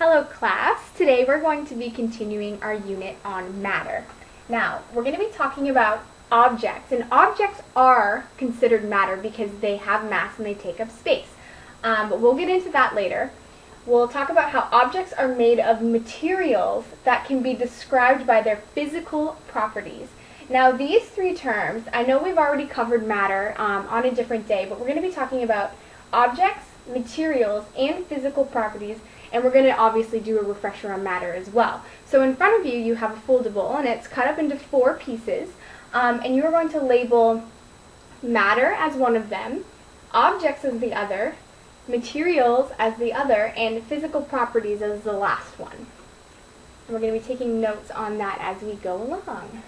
Hello class, today we're going to be continuing our unit on matter. Now, we're going to be talking about objects, and objects are considered matter because they have mass and they take up space. But we'll get into that later. We'll talk about how objects are made of materials that can be described by their physical properties. Now, these three terms, I know we've already covered matter on a different day, but we're going to be talking about objects, materials, and physical properties. And we're going to obviously do a refresher on matter as well. So in front of you, you have a foldable, and it's cut up into 4 pieces. And you are going to label matter as one of them, objects as the other, materials as the other, and physical properties as the last one. And we're going to be taking notes on that as we go along.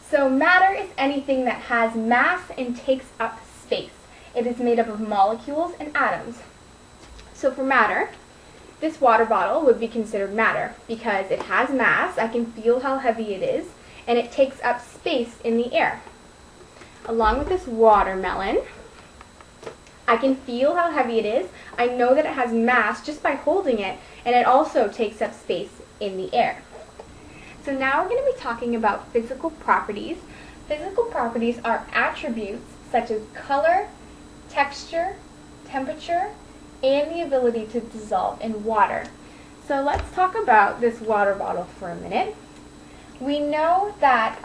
So matter is anything that has mass and takes up space. It is made up of molecules and atoms. So for matter, this water bottle would be considered matter because it has mass, I can feel how heavy it is, and it takes up space in the air. Along with this watermelon, I can feel how heavy it is, I know that it has mass just by holding it, and it also takes up space in the air. So now we're going to be talking about physical properties. Physical properties are attributes such as color, texture, temperature, and the ability to dissolve in water. So let's talk about this water bottle for a minute. We know that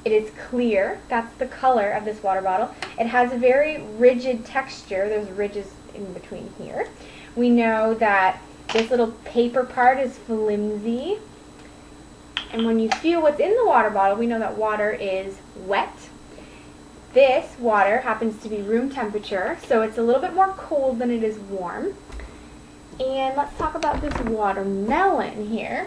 it is clear, that's the color of this water bottle. It has a very rigid texture, there's ridges in between here. We know that this little paper part is flimsy. And when you feel what's in the water bottle, we know that water is wet. This water happens to be room temperature, so it's a little bit more cold than it is warm. And let's talk about this watermelon here.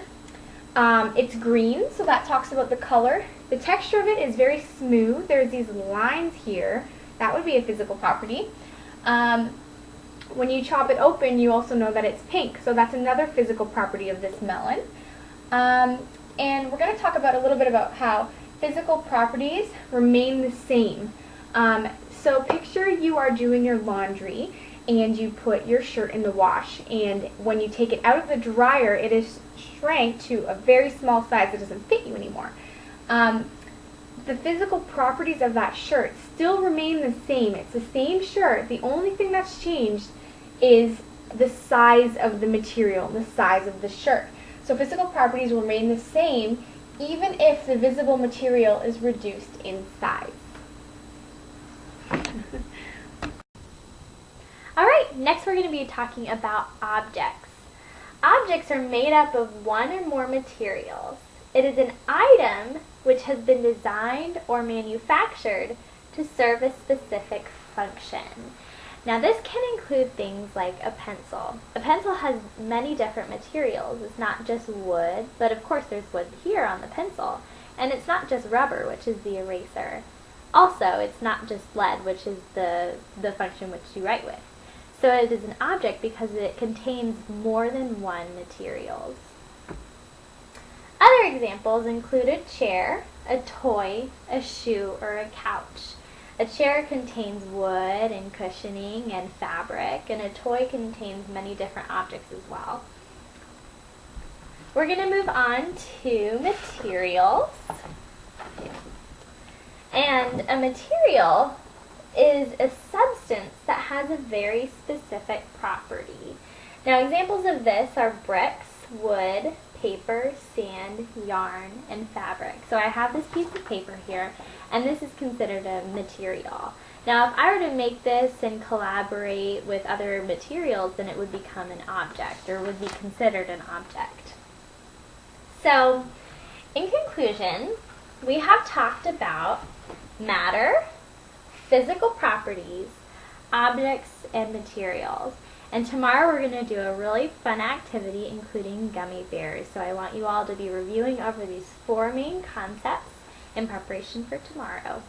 It's green, so that talks about the color. The texture of it is very smooth. There's these lines here. That would be a physical property. When you chop it open, you also know that it's pink, so that's another physical property of this melon. And we're going to talk about a little bit about how physical properties remain the same. So picture you are doing your laundry and you put your shirt in the wash, and when you take it out of the dryer, it is shrank to a very small size that doesn't fit you anymore. The physical properties of that shirt still remain the same. It's the same shirt. The only thing that's changed is the size of the material, the size of the shirt. So physical properties will remain the same even if the visible material is reduced in size. Alright, next we're going to be talking about objects. Objects are made up of one or more materials. It is an item which has been designed or manufactured to serve a specific function. Now this can include things like a pencil. A pencil has many different materials. It's not just wood, but of course there's wood here on the pencil. And it's not just rubber, which is the eraser. Also, it's not just lead, which is the function which you write with. So it is an object because it contains more than one materials. Other examples include a chair, a toy, a shoe, or a couch. A chair contains wood and cushioning and fabric, and a toy contains many different objects as well. We're going to move on to materials. And a material is a substance that has a very specific property. Now examples of this are bricks, wood, paper, sand, yarn, and fabric. So I have this piece of paper here, and this is considered a material. Now if I were to make this and collaborate with other materials, then it would become an object, or would be considered an object. So in conclusion, we have talked about matter, physical properties, objects, and materials. And tomorrow we're going to do a really fun activity including gummy bears. So I want you all to be reviewing over these 4 main concepts in preparation for tomorrow.